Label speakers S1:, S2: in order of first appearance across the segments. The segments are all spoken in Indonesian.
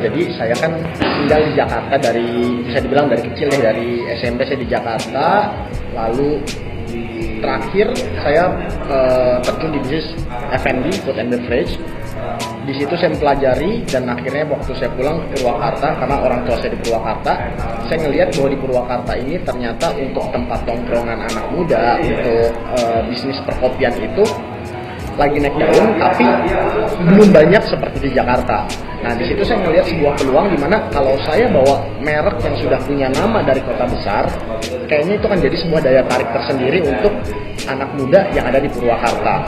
S1: Jadi saya kan tinggal di Jakarta bisa dibilang dari kecil ya, dari SMP saya di Jakarta. Lalu terakhir saya terjun di bisnis F&B, food and beverage. Di situ saya mempelajari dan akhirnya waktu saya pulang ke Purwakarta, karena orang tua saya di Purwakarta, saya ngelihat bahwa di Purwakarta ini ternyata untuk tempat tongkrongan anak muda, untuk bisnis perkopian itu lagi naik daun, tapi belum banyak seperti di Jakarta. Nah, di situ saya melihat sebuah peluang di mana kalau saya bawa merek yang sudah punya nama dari kota besar, kayaknya itu kan jadi sebuah daya tarik tersendiri untuk anak muda yang ada di Purwakarta.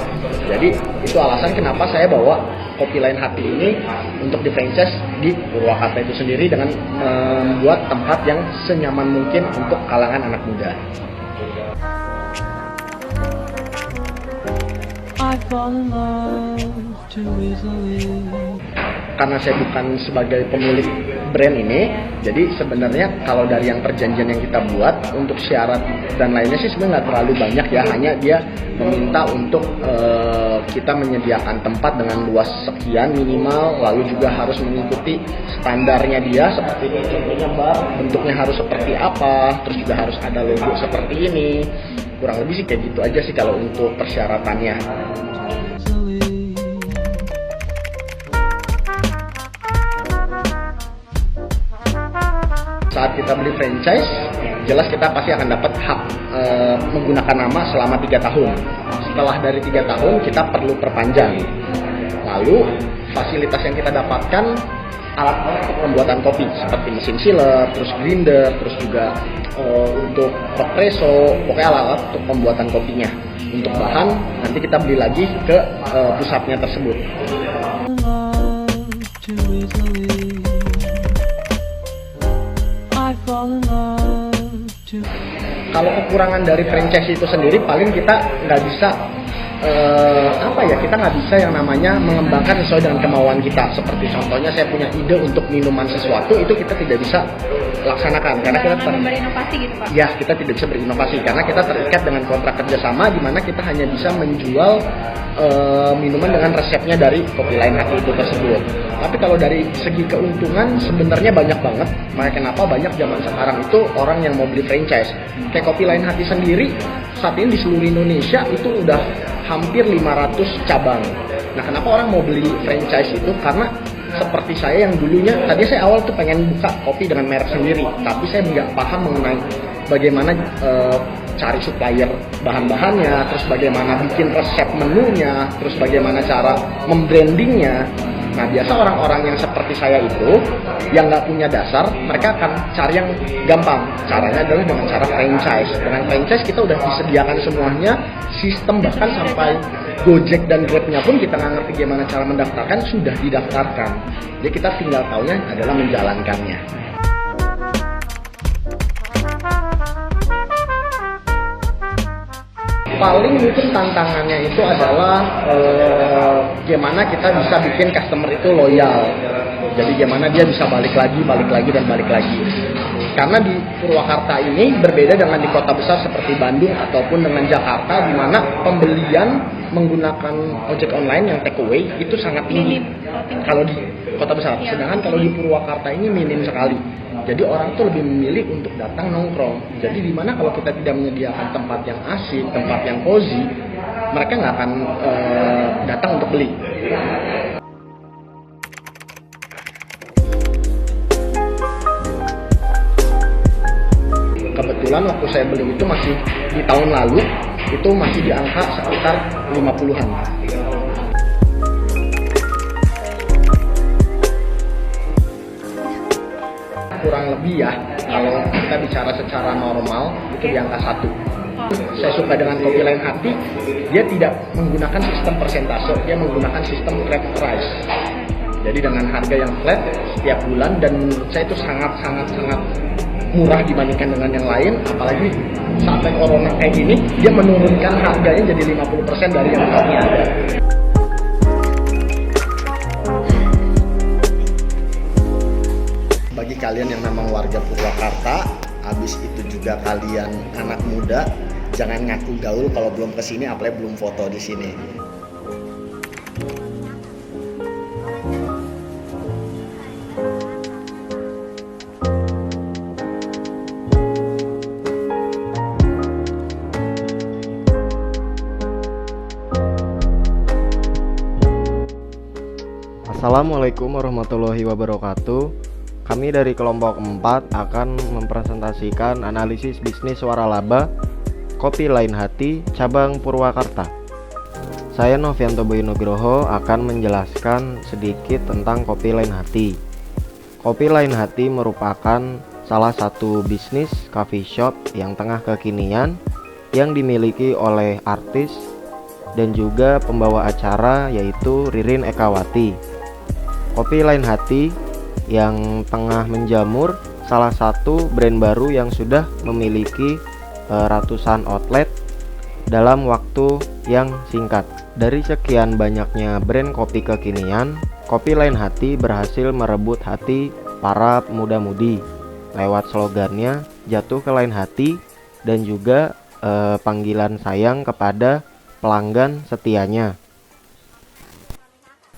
S1: Jadi itu alasan kenapa saya bawa Kopi Lain Hati ini untuk di franchise di Purwakarta itu sendiri, dengan membuat tempat yang senyaman mungkin untuk kalangan anak muda. Karena saya bukan sebagai pemilik brand ini, jadi sebenarnya kalau dari yang perjanjian yang kita buat untuk syarat dan lainnya sih sebenarnya nggak terlalu banyak ya, hanya dia meminta untuk kita menyediakan tempat dengan luas sekian minimal, lalu juga harus mengikuti standarnya dia, seperti contohnya bar bentuknya harus seperti apa, terus juga harus ada logo seperti ini. Kurang lebih sih kayak gitu aja sih kalau untuk persyaratannya. Saat kita beli franchise, jelas kita pasti akan dapat hak menggunakan nama selama 3 tahun. Setelah dari 3 tahun, kita perlu perpanjang. Lalu, fasilitas yang kita dapatkan, alat-alat untuk pembuatan kopi, seperti mesin chiller, terus grinder, terus juga untuk espresso, pokoknya alat-alat untuk pembuatan kopinya. Untuk bahan, nanti kita beli lagi ke pusatnya tersebut. Kalau kekurangan dari franchise itu sendiri, paling kita nggak bisa kita nggak bisa yang namanya mengembangkan sesuai dengan kemauan kita. Seperti contohnya saya punya ide untuk minuman sesuatu, itu kita tidak bisa laksanakan karena kita
S2: berinovasi gitu Pak.
S1: Ya, kita tidak bisa berinovasi karena kita terikat dengan kontrak kerjasama di mana kita hanya bisa menjual minuman dengan resepnya dari Kopi Lain Hati itu tersebut. Tapi kalau dari segi keuntungan sebenarnya banyak banget. Makanya kenapa banyak zaman sekarang itu orang yang mau beli franchise. Kayak Kopi Lain Hati sendiri saat ini di seluruh Indonesia itu udah hampir 500 cabang. Nah, kenapa orang mau beli franchise itu? Karena seperti saya yang dulunya, tadi saya awal tuh pengen buka kopi dengan merek sendiri, tapi saya nggak paham mengenai bagaimana cari supplier bahan-bahannya, terus bagaimana bikin resep menunya, terus bagaimana cara membrandingnya. Nah, biasa orang-orang yang seperti saya itu, yang nggak punya dasar, mereka akan cari yang gampang. Caranya adalah dengan cara franchise. Dengan franchise kita udah disediakan semuanya, sistem bahkan sampai Gojek dan Grab-nya pun kita nggak ngerti gimana cara mendaftarkan, sudah didaftarkan. Jadi kita tinggal taunya adalah menjalankannya. Paling mungkin tantangannya itu adalah gimana kita bisa bikin customer itu loyal. Jadi gimana dia bisa balik lagi dan balik lagi. Karena di Purwakarta ini berbeda dengan di kota besar seperti Bandung ataupun dengan Jakarta, di mana pembelian menggunakan ojek online yang take away itu sangat tinggi kalau di kota besar. Sedangkan kalau di Purwakarta ini minim sekali. Jadi orang tuh lebih memilih untuk datang nongkrong. Jadi di mana kalau kita tidak menyediakan tempat yang asik, tempat yang cozy, mereka nggak akan datang untuk beli. Kebetulan waktu saya beli itu masih di tahun lalu, itu masih di angka sekitar 50-an. Kurang lebih ya, kalau kita bicara secara normal itu di angka 1. Saya suka dengan Kopi Lain Hati, dia tidak menggunakan sistem persentase, dia menggunakan sistem flat price. Jadi dengan harga yang flat setiap bulan, dan menurut saya itu sangat murah dibandingkan dengan yang lain. Apalagi sampai corona kayak gini, dia menurunkan harganya jadi 50% dari yang tadinya ada. Bagi kalian yang memang warga Purwakarta, habis itu juga kalian anak muda, jangan ngaku gaul kalau belum kesini, apalagi belum foto di sini.
S2: Assalamualaikum warahmatullahi wabarakatuh. Kami dari kelompok 4 akan mempresentasikan analisis bisnis waralaba Kopi Lain Hati cabang Purwakarta. Saya Novianto Boyo Nugroho akan menjelaskan sedikit tentang Kopi Lain Hati. Kopi Lain Hati merupakan salah satu bisnis coffee shop yang tengah kekinian yang dimiliki oleh artis dan juga pembawa acara yaitu Ririn Ekawati. Kopi Lain Hati yang tengah menjamur salah satu brand baru yang sudah memiliki ratusan outlet dalam waktu yang singkat. Dari sekian banyaknya brand kopi kekinian, Kopi Lain Hati berhasil merebut hati para pemuda-mudi lewat slogannya jatuh ke lain hati dan juga panggilan sayang kepada pelanggan setianya.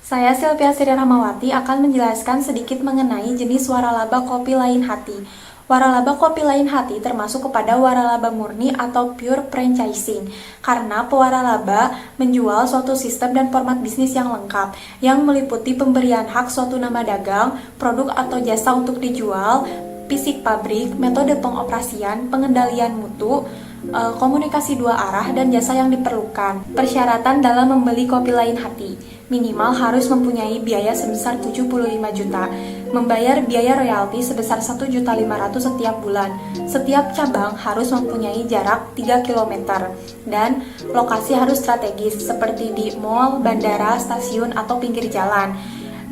S3: Saya Sylvia Sri Rahmawati akan menjelaskan sedikit mengenai jenis waralaba kopi lain hati. Waralaba kopi lain hati termasuk kepada waralaba murni atau pure franchising, karena pewaralaba menjual suatu sistem dan format bisnis yang lengkap, yang meliputi pemberian hak suatu nama dagang, produk atau jasa untuk dijual, fisik pabrik, metode pengoperasian, pengendalian mutu, komunikasi dua arah, dan jasa yang diperlukan. Persyaratan dalam membeli kopi lain hati: minimal harus mempunyai biaya sebesar 75 juta, membayar biaya royalti sebesar 1.500.000 setiap bulan. Setiap cabang harus mempunyai jarak 3 km dan lokasi harus strategis seperti di mall, bandara, stasiun, atau pinggir jalan.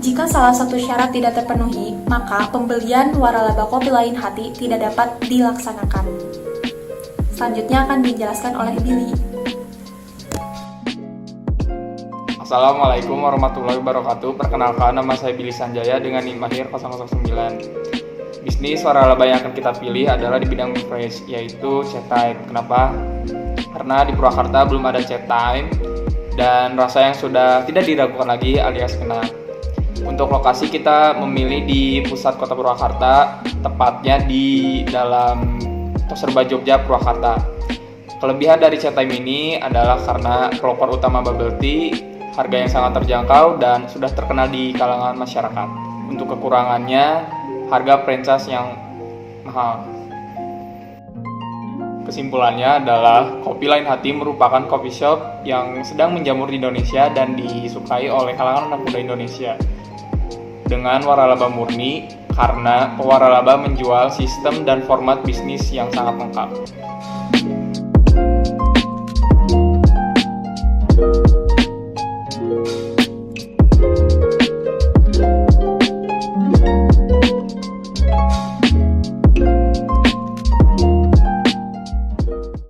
S3: Jika salah satu syarat tidak terpenuhi, maka pembelian waralaba kopi lain hati tidak dapat dilaksanakan. Selanjutnya akan dijelaskan oleh Billy.
S4: Assalamualaikum warahmatullahi wabarakatuh. Perkenalkan, nama saya Billy Sanjaya dengan NIM akhir 009. Bisnis waralaba yang akan kita pilih adalah di bidang beverage, yaitu Chat Time. Kenapa? Karena di Purwakarta belum ada Chat Time dan rasa yang sudah tidak diragukan lagi alias kena. Untuk lokasi kita memilih di pusat kota Purwakarta, tepatnya di dalam Toserba Jogja, Purwakarta. Kelebihan dari Chat Time ini adalah karena pelopor utama bubble tea, harga yang sangat terjangkau dan sudah terkenal di kalangan masyarakat. Untuk kekurangannya, harga franchise yang mahal. Kesimpulannya adalah Kopi Lain Hati merupakan coffee shop yang sedang menjamur di Indonesia dan disukai oleh kalangan anak muda Indonesia. Dengan waralaba murni, karena pewaralaba menjual sistem dan format bisnis yang sangat lengkap.